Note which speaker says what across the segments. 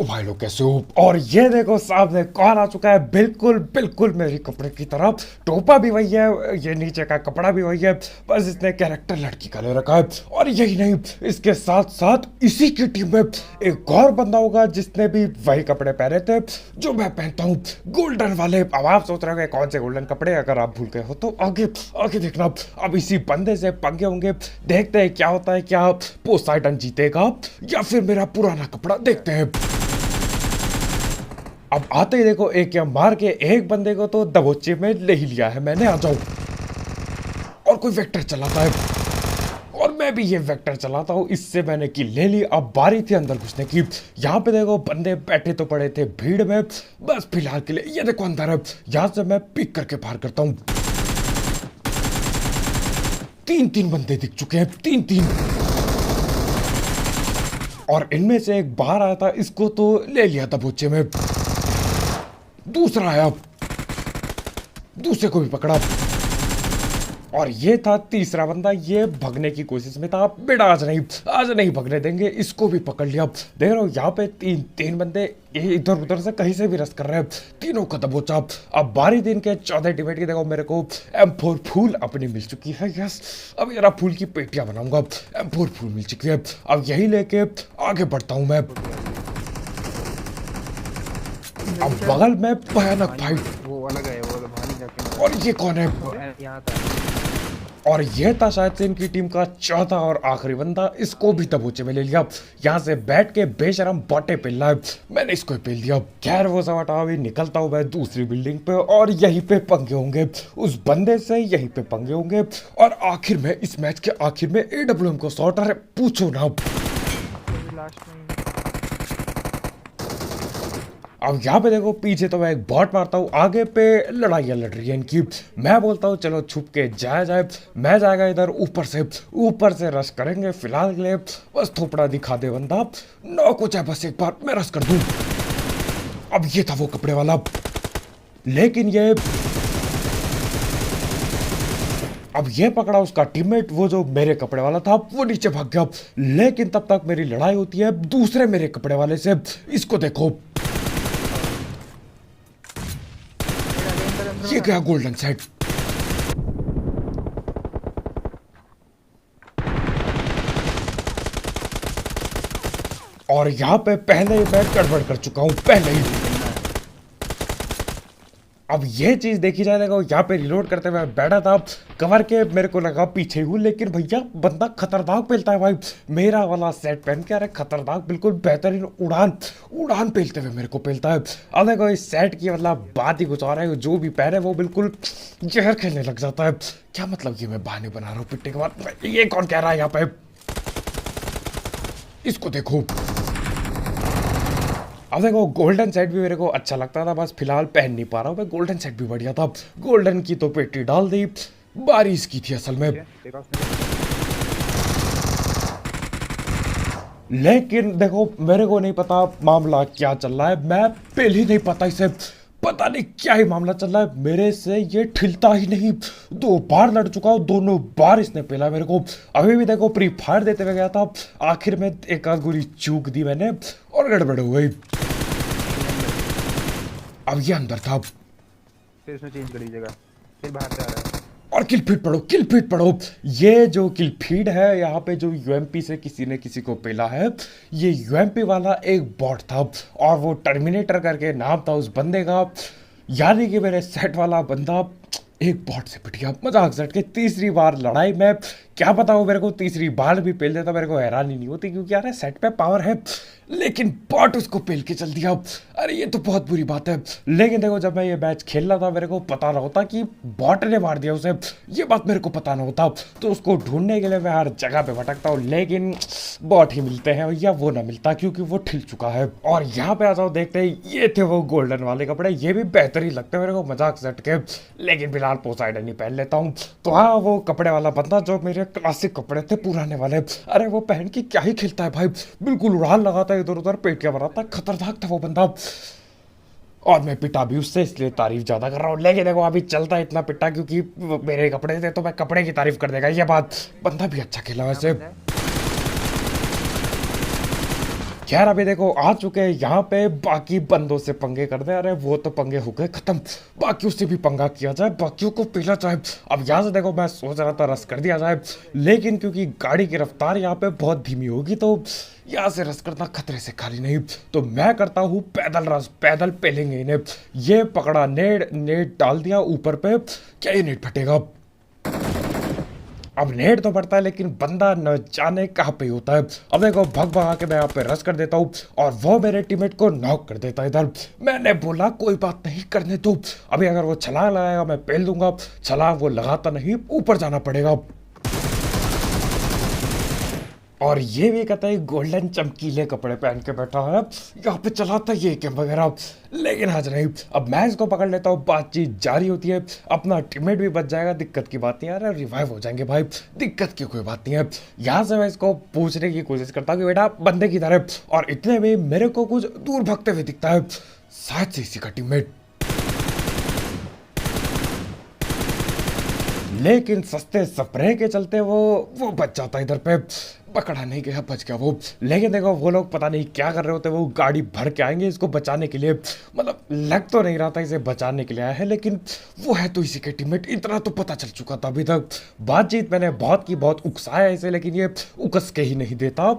Speaker 1: भाई लोग कैसे हो। और ये देखो सामने कौन आ चुका है, बिल्कुल बिल्कुल मेरी कपड़े की तरफ। टोपा भी वही है, ये नीचे का कपड़ा भी वही है, बस इसने कैरेक्टर लड़की का ले रखा है। और यही नहीं, इसके साथ साथ इसी की टीम में एक और बंदा होगा जिसने भी वही कपड़े पहने थे जो मैं पहनता हूँ, गोल्डन वाले। अब आप सोच रहे हो कौन से गोल्डन कपड़े, अगर आप भूल गए हो तो आगे आगे देखना। अब इसी बंदे से पंगे होंगे, देखते हैं क्या होता है। क्या पोसाइडन जीतेगा या फिर मेरा पुराना कपड़ा, देखते हैं। अब आते ही देखो एक या मार के एक बंदे को तो दबोचे में ले ही लिया है मैंने। आ जाओ। और कोई वेक्टर चलाता है और मैं भी ये वेक्टर चलाता हूँ, इससे मैंने किल ले ली। अब बारी थी अंदर घुसने की। यहाँ पे देखो बंदे बैठे तो पड़े थे भीड़ में, बस फिलहाल के लिए ये देखो अंदर है। यहाँ से मैं पिक करके फायर करता हूँ। तीन बंदे दिख चुके हैं, तीन। और इनमें से एक बाहर आया था, इसको तो ले लिया दबोचे में। दूसरा आया, दूसरे को भी पकड़ा। और ये था तीसरा बंदा, ये भगने की कोशिश में था। बेटा आज नहीं भगने देंगे, इसको भी पकड़ लिया। देख रहे हो यहाँ पे तीन बंदे इधर उधर से कहीं से भी रस कर रहे हैं, तीनों का दबोचा। अब बारी दिन के 14 टीमेट की देखो, मेरे को M4 फूल अपनी मिल चुकी है। यस, अब जरा फूल की पेटियां बनाऊंगा। M4 फूल मिल चुकी है, अब यही लेके आगे बढ़ता हूं मैं। अब बगल में भयानक फाइट,
Speaker 2: वो अलग है, वो भानी जाके।
Speaker 1: और ये कौन है?
Speaker 2: यहाँ था।
Speaker 1: और ये था शायद से इनकी टीम का चौथा और आखिरी बंदा, इसको भी दबोचे में ले लिया। यहाँ से बैठ के बेशरम बाटे पेल रहा है, मैंने इसको पेल दिया। खैर वो सब हटा, अभी निकलता हूँ मैं दूसरी बिल्डिंग पे, और यहीं पे पंगे होंगे उस बंदे से, यहीं पे पंगे होंगे। और आखिर में, इस मैच के आखिर में AWM को शॉट है, पूछो ना।
Speaker 2: लास्ट में
Speaker 1: अब यहाँ पे देखो पीछे तो मैं एक बॉट मारता हूँ, आगे पे लड़ाइयाँ लड़ रही है इनकी। मैं बोलता हूँ चलो छुप के जाया जाए। मैं जाएगा इधर ऊपर से रश करेंगे। फिलहाल के लिए बस थोपड़ा दिखा दे बंदा, नो कुछ है, बस एक बार मैं रश कर दूं। अब ये था वो कपड़े वाला, लेकिन अब ये पकड़ा उसका टीममेट, वो जो मेरे कपड़े वाला था वो नीचे भाग गया। लेकिन तब तक मेरी लड़ाई होती है दूसरे मेरे कपड़े वाले से। इसको देखो, ये गया गोल्डन सेट। और यहां पे पहले ही मैं गड़बड़ कर चुका हूं, पहले ही। अब ये चीज देखी जाए, देखो यहाँ पे रिलोड करते हुए बैठा था, कवर के मेरे को लगा पीछे हूँ, लेकिन भैया बंदा खतरनाक पेलता है भाई। मेरा वाला सेट पहन के, अरे खतरनाक, बिल्कुल बेहतरीन उड़ान पेलते हुए मेरे को पेलता है। अब देखो इस सेट की मतलब बात ही कुछ और है, जो भी पहने वो बिल्कुल जहर खेलने लग जाता है। क्या मतलब ये मैं बहाने बना रहा हूँ पिटने के बाद? ये कौन कह रहा है यहाँ पे? इसको देखो। अब देखो गोल्डन सेट भी मेरे को अच्छा लगता था, बस फिलहाल पहन नहीं पा रहा हूँ मैं। गोल्डन सेट भी बढ़िया था, गोल्डन की तो पेटी डाल दी। बारिश की थी असल में, लेकिन देखो मेरे को नहीं पता मामला क्या चल रहा है। मैं पहले ही नहीं पता इसे, पता नहीं क्या ही मामला चल रहा है। मेरे से ये ठिलता ही नहीं, 2 बार लड़ चुका हूँ, दोनों बार इसने पेला मेरे को। अभी भी देखो प्री फायर देते हुए गया था, आखिर में एक आध गोली चूक दी मैंने और गड़बड़ हो गई। अब ये अंदर था,
Speaker 2: फिर उसने चेंज करी जगह, फिर बाहर से आ रहा है।
Speaker 1: और किल फीड पढ़ो। ये जो किल फीड है, यहाँ पे जो UMP से किसी ने किसी को पेला है, ये UMP वाला एक बॉट था, और वो टर्मिनेटर करके नाम था उस बंदे का। यानी कि मेरे सेट वाला बंदा एक बॉट से पिट गया, मजाक सेट के। तीसरी बार लड़ाई में, क्या पता वो मेरे को तीसरी बार भी पेल देता, मेरे को हैरानी नहीं होती, क्योंकि यार सेट पे पावर है, लेकिन बॉट उसको पेल के चल दिया। अरे ये तो बहुत बुरी बात है। लेकिन देखो जब मैं ये मैच खेल रहा था, मेरे को पता ना होता कि बॉट ने मार दिया उसे, ये बात मेरे को पता ना होता, तो उसको ढूंढने के लिए मैं हर जगह पे भटकता हूँ, लेकिन बॉट ही मिलते हैं, या वो ना मिलता क्योंकि वो ठिल चुका है। और यहाँ पे आ जाओ, देखते हैं ये थे वो गोल्डन वाले कपड़े, ये भी बेहतरीन लगते हैं मेरे को, मजाक सेट के। लेकिन फिलहाल पोसाइडन ही पहन लेता हूँ। तो हाँ, वो कपड़े वाला बंदा जो मेरे क्लासिक कपड़े थे पुराने वाले, अरे वो पहन के क्या ही खेलता है भाई, बिल्कुल उड़ान लगाता है, इधर उधर पेटियां बनाता है, खतरनाक था वो बंदा। और मैं पिटा भी उससे, इसलिए तारीफ ज्यादा कर रहा हूँ। लेकिन देखो अभी चलता है इतना पिटा क्योंकि मेरे कपड़े थे, तो मैं कपड़े की तारीफ कर देगा ये बात। बंदा भी अच्छा खेला वैसे। खैर अभी देखो आ चुके हैं यहाँ पे बाकी बंदों से पंगे करते हैं। अरे वो तो पंगे हो गए खत्म, बाकियों से भी पंगा किया जाए, बाकियों को पीला जाए। अब यहाँ से देखो मैं सोच रहा था रस कर दिया जाए, लेकिन क्योंकि गाड़ी की रफ्तार यहाँ पे बहुत धीमी होगी तो यहाँ से रस करना खतरे से खाली नहीं। तो मैं करता हूँ पैदल रस, पैदल पेलेंगे इन्हें। ये पकड़ा नेट, नेट डाल दिया ऊपर पे, क्या ये नेट फटेगा? अब नेट तो पड़ता है लेकिन बंदा न जाने कहाँ पे होता है। अब देखो भग भगा के मैं यहाँ पे रस कर देता हूँ और वो मेरे टीममेट को नॉक कर देता है इधर। मैंने बोला कोई बात नहीं, करने दो, अभी अगर वो छलांग लगाएगा मैं पेल दूंगा। छलांग वो लगाता नहीं, ऊपर जाना पड़ेगा। और ये भी कहता है गोल्डन चमकीले कपड़े पहन के बैठा है, यहाँ पे चलाता ये गेम वगैरह। लेकिन आज नहीं, अब मैं इसको पकड़ लेता हूँ, बातचीत जारी होती है, अपना टीममेट भी बच जाएगा, दिक्कत की बात नहीं यार, रिवाइव हो जाएंगे भाई, दिक्कत की कोई बात नहीं है। यहाँ से मैं इसको पूछने की कोशिश करता हूँ कि बेटा बंदे किधर है, और इतने में मेरे को कुछ दूर भागते हुए दिखता है, शायद से इसी का टीममेट। लेकिन सस्ते स्प्रे के चलते वो बच जाता है इधर पे, पकड़ा नहीं गया, बच गया वो। लेकिन देखो वो लोग पता नहीं क्या कर रहे होते, वो गाड़ी भर के आएंगे इसको बचाने के लिए। मतलब लग तो नहीं रहा था इसे बचाने के लिए आया है, लेकिन वो है तो इसी के टीममेट, इतना तो पता चल चुका था अभी तक। बातचीत मैंने बहुत की, बहुत उकसाया इसे, लेकिन ये उकस के ही नहीं देता।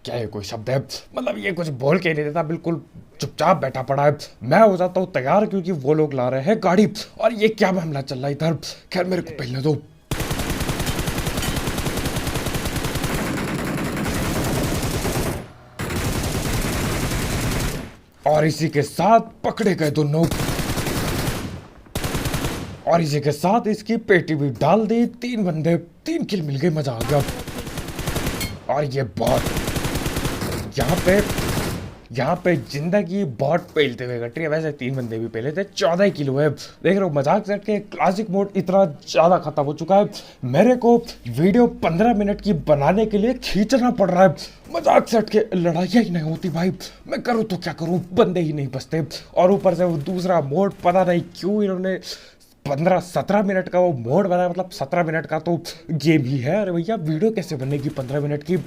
Speaker 1: क्या ये कोई शब्द है? मतलब ये कुछ बोल के ही नहीं देता, बिल्कुल चुपचाप बैठा पड़ा है। मैं हो जाता हूँ तैयार क्योंकि वो लोग ला रहे हैं गाड़ी, और ये क्या मामला चल रहा है इधर। खैर मेरे को पहले दो। और इसी के साथ पकड़े गए दोनों, और इसी के साथ इसकी पेटी भी डाल दी। 3 बंदे, 3 किल मिल गए, मजा आ गया। और ये बहुत यहाँ पे जिंदगी बहुत पेलते हुए कट रही है। वैसे 3 बंदे भी पहले थे, 14 किलो है। देख रहे हो मजाक सेट के क्लासिक मोड इतना ज्यादा खत्म हो चुका है, मेरे को वीडियो 15 मिनट की बनाने के लिए खींचना पड़ रहा है। मजाक सेट के लड़ाइयाँ ही नहीं होती भाई, मैं करूँ तो क्या करूँ, बंदे ही नहीं बचते। और ऊपर से वो दूसरा मोड पता नहीं क्यों इन्होंने 15-17 मिनट का वो मोड बनाया, मतलब 17 मिनट का तो गेम ही है। अरे भैया वीडियो कैसे बनेगी 15 मिनट की,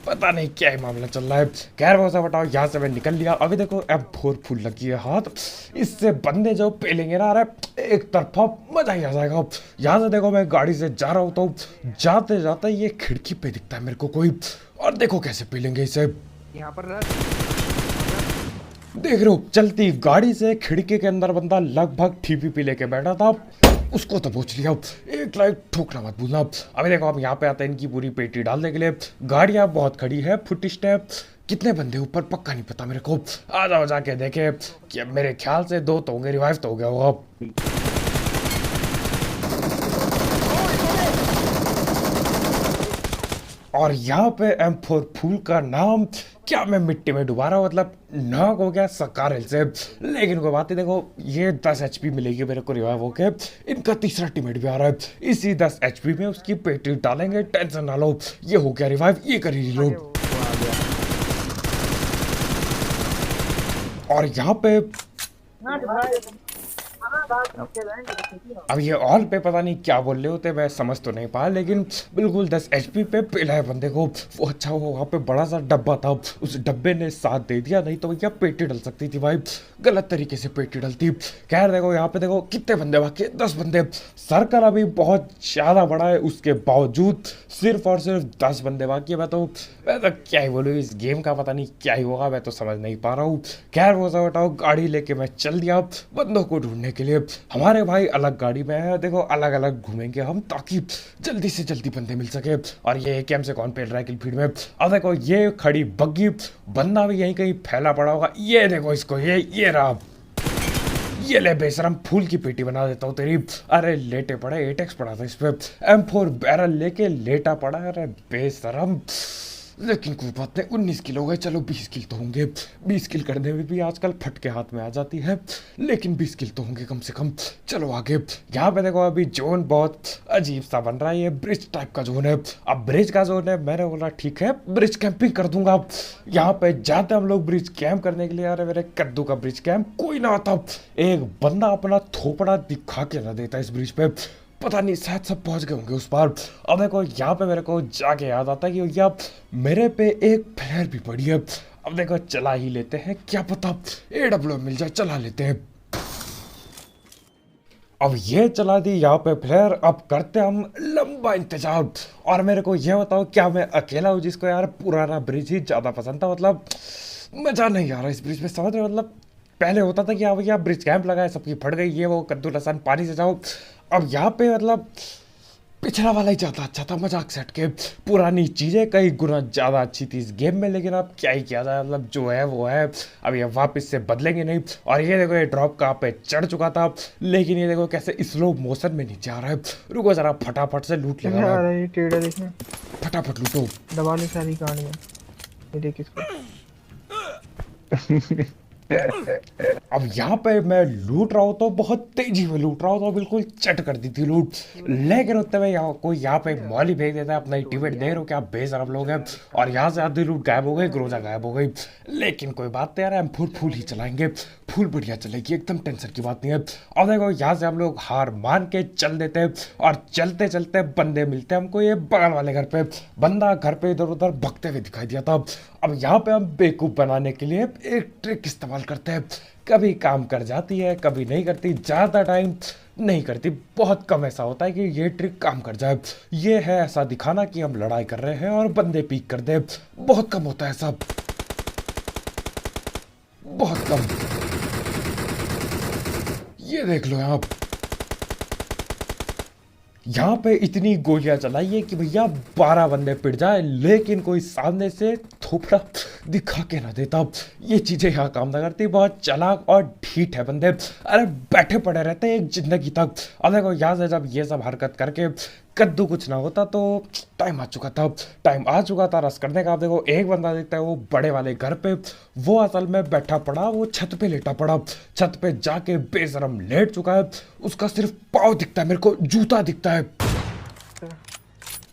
Speaker 1: पता नहीं क्या ही मामला चल रहा है। खैर वो सब बताओ, यहाँ से मैं निकल लिया। अभी देखो M4 फुल लगी है हाथ, इससे बंदे जो पेलेंगे ना, अरे एक तरफा मजा ही आ जाएगा। यहाँ से देखो मैं गाड़ी से जा रहा हूँ, तो जाते जाते ये खिड़की पे दिखता है मेरे को कोई, और देखो कैसे पेलेंगे इसे।
Speaker 2: यहाँ पर
Speaker 1: देख रहे हो चलती गाड़ी से खिड़की के अंदर बंदा लगभग TPP लेके बैठा था, उसको तो पूछ लिया। एक लाइक ठोकना मत भूलना। अभी देखो हम यहाँ पे आते हैं इनकी पूरी पेटी डालने के लिए। गाड़ियाँ बहुत खड़ी है, फुट स्टेप, कितने बंदे ऊपर पक्का नहीं पता मेरे को। आ जाओ जाके देखे कि मेरे ख्याल से 2 तो होंगे, रिवाइव तो हो गया होगा। और यहाँ पे M4 फूल का नाम क्या मैं मिट्टी में डुबा रहा हूँ, मतलब नॉक हो गया सकार से। लेकिन कोई बात नहीं, देखो ये 10 HP मिलेगी मेरे को रिवाइव होके। इनका तीसरा टीममेट भी आ रहा है, इसी 10 HP में उसकी पेटी डालेंगे, टेंशन ना लो। ये हो गया रिवाइव, ये करी लोग। और यहाँ पे अब ये ऑल पे पता नहीं क्या बोल रहे होते, मैं समझ तो नहीं पाया, लेकिन बिल्कुल 10 HP पे पेला है बंदे को। वो अच्छा हुआ वहाँ पे बड़ा सा डब्बा था, उस डब्बे ने साथ दे दिया, नहीं तो भैया पेटी डल सकती थी भाई, गलत तरीके से पेटी डलती। खैर देखो यहाँ पे देखो कितने बंदे बाकी, 10 बंदे। सर्कल अभी बहुत ज़्यादा बड़ा है, उसके बावजूद सिर्फ और सिर्फ 10 बंदे बाकी है। मैं तो क्या ही बोलूँ, इस गेम का पता नहीं क्या ही होगा, मैं तो समझ नहीं पा रहा हूँ। खैर वो सब हटाओ, गाड़ी लेके मैं चल दिया बंदों को ढूंढने के लिए। हमारे भाई अलग गाड़ी में है, देखो अलग अलग घूमेंगे हम, ताकि जल्दी से जल्दी बंदे मिल सके। और ये AKM से कौन पेल रहा है किल फीड में। अब देखो ये खड़ी बग्गी, बंदा भी यहीं कहीं फैला पड़ा होगा। ये देखो इसको, ये रहा, ये ले बेशरम, फूल की पेटी बना देता हूँ तेरी। अरे लेटे पड़े, एटेक्स पड़ा था इस पे, M4 बैरल लेके लेटा पड़ा। अरे बेशरम, लेकिन कोई बात नहीं, 19 किल हो गए, चलो 20 किल तो होंगे। 20 किल करने में भी आजकल फट के हाथ में आ जाती है, लेकिन 20 किल तो होंगे कम से कम। चलो आगे। यहाँ पे देखो अभी जोन बहुत अजीब सा बन रहा है, ये ब्रिज टाइप का जोन है। अब ब्रिज का जोन है, मैंने बोला ठीक है ब्रिज कैंपिंग कर दूंगा। यहाँ पे जाते हम लोग ब्रिज कैंप करने के लिए। अरे मेरे कद्दू का ब्रिज कैंप कोई ना आता, एक बंदा अपना थोपड़ा दिखा के ना देता इस ब्रिज पे, पता नहीं शायद सब पहुंच गए होंगे उस पार। अब देखो यहाँ पे मेरे को जाके याद आता है कि भैया मेरे पे एक फ्लेयर भी पड़ी है, अब देखो चला ही लेते हैं, क्या पता AWM मिल जाए, चला लेते हैं। अब ये चला दी यहाँ पे फ्लेयर, अब करते हम लंबा इंतजार। और मेरे को ये बताओ, क्या मैं अकेला हूँ जिसको यार पुराना ब्रिज ही ज्यादा पसंद था? मतलब मजा नहीं आ रहा इस ब्रिज में, समझ रहे हो? मतलब पहले होता था कि हाँ भैया ब्रिज कैंप लगाए, सबकी फट गई, ये वो कद्दू लहसन पानी से जाओ। अब यहाँ पे मतलब पिछला वाला ही ज्यादा अच्छा था, मजाक सेट के पुरानी चीजें कई गुना ज्यादा अच्छी थी इस गेम में। लेकिन अब क्या ही किया जाए, मतलब जो है वो है, अब ये वापस से बदलेंगे नहीं। और ये देखो ये ड्रॉप कहाँ पे चढ़ चुका था, लेकिन ये देखो कैसे स्लो मोशन में नीचे आ रहा है। रुको जरा फटाफट से लूट लेगा
Speaker 2: आ
Speaker 1: मैं।
Speaker 2: रहा है टेढ़ा देखना,
Speaker 1: फटाफट लूटो।
Speaker 2: दबा ले सारी कहानियां। ये देख इसको।
Speaker 1: अब यहाँ पे मैं लूट रहा हूँ तो बहुत तेजी में लूट रहा हूँ, तो बिल्कुल चट कर दी थी लूट। लेकिन उतने में यहाँ कोई यहाँ पे मॉली भेज देता है अपना टीमेट, देख रहे हो क्या बेशरम लोग हैं। और यहाँ से आधी लूट गायब हो गई, ग्रोजा गायब हो गई। लेकिन कोई बात नहीं यार, हम फुल ही चलाएंगे, फुल बढ़िया चलेगी, एकदम टेंशन की बात नहीं है। अब देखो यहाँ से हम लोग हार मान के चल देते हैं, और चलते चलते बंदे मिलते हैं हमको ये बगल वाले घर पे। बंदा घर पे इधर उधर भगते हुए दिखाई दिया था। अब यहाँ पे हम बेवकूफ़ बनाने के लिए एक ट्रिक इस्तेमाल करते हैं, कभी काम कर जाती है कभी नहीं करती, ज़्यादा टाइम नहीं करती, बहुत कम ऐसा होता है कि ये ट्रिक काम कर जाए। ये है ऐसा दिखाना कि हम लड़ाई कर रहे हैं और बंदे पीक कर दे, बहुत कम होता है ऐसा, बहुत कम। ये देख लो आप, यहाँ पे इतनी गोलियां चलाई है कि भैया 12 बंदे पिट जाए, लेकिन कोई सामने से थोपड़ा दिखा के ना देता। ये चीजें यहाँ काम ना करती, बहुत चालाक और ढीठ है बंदे। अरे बैठे पड़े रहते हैं एक जिंदगी तक। अब देखो यहाँ से जब ये सब हरकत करके कद्दू कुछ ना होता तो टाइम आ चुका था, टाइम आ चुका था रस करने का। अब देखो एक बंदा दिखता है वो बड़े वाले घर पे, वो असल में बैठा पड़ा, वो छत पे लेटा पड़ा, छत पे जाके बेशरम लेट चुका है। उसका सिर्फ पाँव दिखता है मेरे को, जूता दिखता है।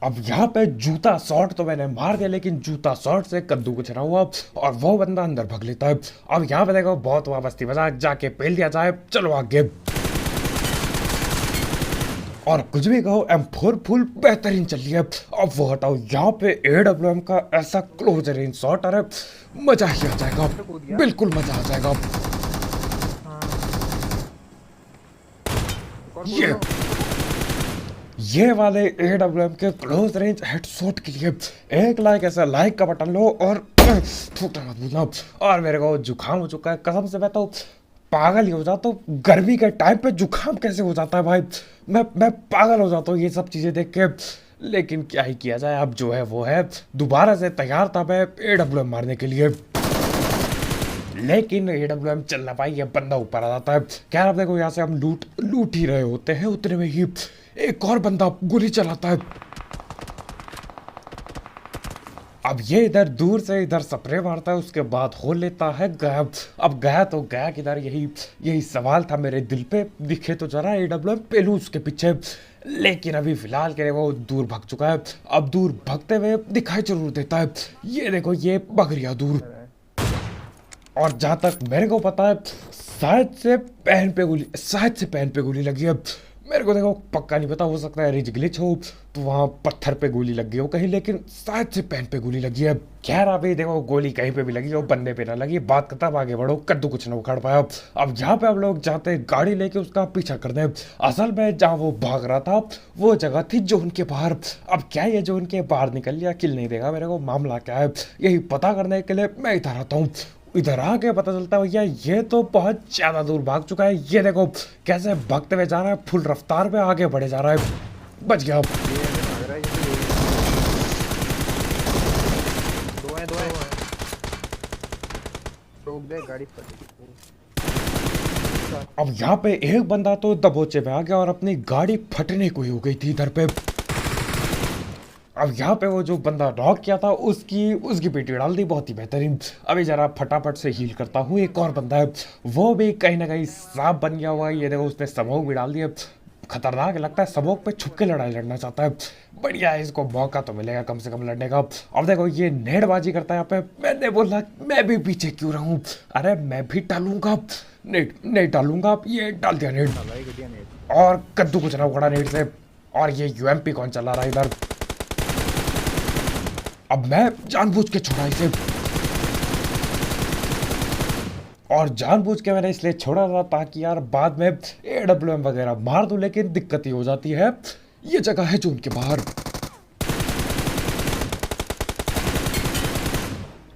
Speaker 1: अब यहाँ पे जूता शॉट तो मैंने मार दिया, लेकिन जूता शॉट से कद्दू कुछ ना हुआ और वो बंदा अंदर भग लेता है। अब यहाँ पे देखो बहुत हुआ बस्ती मजाक, जाके पेल दिया जाए, चलो आगे। और कुछ भी कहो M4 फुल बेहतरीन चल रही है। अब वो हटाओ, यहाँ पे AWM का ऐसा क्लोज रेंज शॉट, अरे मजा ही आ जाएगा, बिल्कुल मजा आ जाएगा। ये वाले AWM के क्लोज रेंज हेडशॉट के लिए एक लाइक, ऐसा लाइक का बटन लो और ठोकना मत भूलना। और मेरे को जुकाम हो चुका है, कसम से मैं तो पागल ही हो जाता हूँ। गर्मी के टाइम पे जुकाम कैसे हो जाता है भाई, मैं पागल हो जाता हूँ ये सब चीज़ें देख के। लेकिन क्या ही किया जाए, अब जो है वो है। दोबारा से तैयार था मैं AWM मारने के लिए, लेकिन AWM चल ना पाई, ये बंदा ऊपर आ जाता है। खैर अब देखो यहाँ से हम लूट ही रहे होते हैं, उतने में ही एक और बंदा गोली चलाता है। अब ये इधर दूर से इधर स्प्रे मारता है, उसके बाद हो लेता है गायब। अब गया तो गया किधर, यही सवाल था मेरे दिल पे। दिखे तो जरा AWM पेलू उसके पीछे, लेकिन अभी फिलहाल के लिए वो दूर भाग चुका है। अब दूर भागते हुए दिखाई जरूर देता है, ये देखो ये भाग रहा दूर। और जहां तक मेरे को पता है शायद से पैन पे गोली लगी है। मेरे को देखो पक्का नहीं पता, हो सकता है रिज ग्लिच हो तो वहाँ पत्थर पे गोली लगी हो कहीं, लेकिन शायद से पैन पे गोली लगी है। खैर अभी देखो गोली कहीं पे भी लगी हो, बंदे पे ना लगी, बात खत्म, आगे बढ़ो, कद्दू कुछ ना उखाड़ पाया। अब यहाँ पे हम लोग जाते गाड़ी लेके उसका पीछा कर दे। असल में जहाँ वो भाग रहा था वो जगह थी जोन के बाहर। अब क्या ये जोन के बाहर निकल लिया, किल नहीं देगा मेरे को, मामला क्या है यही पता करने के लिए मैं इधर आता हूँ। इधर आके पता चलता है भैया ये तो बहुत ज्यादा दूर भाग चुका है। ये देखो कैसे भागते हुए जा रहा है, फुल रफ्तार पे आगे बढ़े जा रहा है। बच गया। अब यहाँ पे एक बंदा तो दबोचे में आ गया और अपनी गाड़ी फटने को ही हो गई थी इधर पे। अब यहाँ पे वो जो बंदा नॉक किया था उसकी पेटी डाल दी, बहुत ही बेहतरीन। अभी जरा फटाफट से हील करता हूँ। एक और बंदा है, वो भी कहीं ना कहीं सांप बन गया हुआ है। ये देखो उसने स्मोक भी डाल दिया, खतरनाक लगता है, स्मोक पे छुप के लड़ाई लड़ना चाहता है। बढ़िया है, इसको मौका तो मिलेगा कम से कम लड़ने का। अब देखो ये नेटबाजी करता है यहाँ पे। मैंने बोला मैं भी पीछे क्यों रहूँ, अरे मैं भी डालूंगा, नहीं डालूंगा। ये डाल दिया नेट, और कद्दू कुछ ना उखड़ा नेट से। और ये UMP कौन चला रहा है इधर, अब मैं जानबूझ के छोड़ा इसे। और जानबूझ के मैंने इसलिए छोड़ा था ताकि यार बाद में AWM वगैरह मार दूं, लेकिन दिक्कत ही हो जाती है। ये जगह है जो उनके बाहर,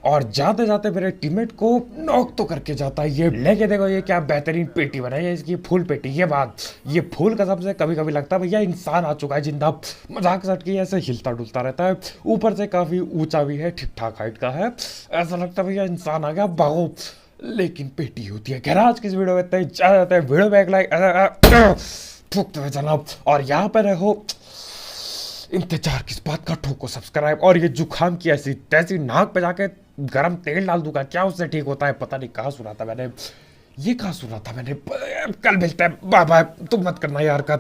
Speaker 1: और जाते जाते मेरे टीममेट को नॉक तो करके जाता है। ये लेके देखो ये क्या बेहतरीन पेटी बनाई है इसकी, फुल पेटी। ये फूल कसम से कभी कभी लगता है भैया इंसान आ चुका है जिंदा। मजाक सट के ऐसे हिलता डुलता रहता है, ऊपर से काफी ऊंचा भी है, ठीक ठाक हाइट का है। ऐसा लगता है भैया इंसान आ गया, भागो, लेकिन पेटी होती है। खैर आज की इस वीडियो में इतना ही, ज्यादा जाता है वीडियो में एक लाइक ठोकते हुए जनाब, और यहाँ पे रहो इंतजार किस बात का, ठोको सब्सक्राइब। और ये जुकाम की ऐसी तैसी नाक पे जाके गरम तेल डाल दूंगा, क्या उससे ठीक होता है पता नहीं। कहाँ सुना था मैंने, ये कहाँ सुना था मैंने। कल मिलते हैं, बाय बाय। तुम मत करना यार का।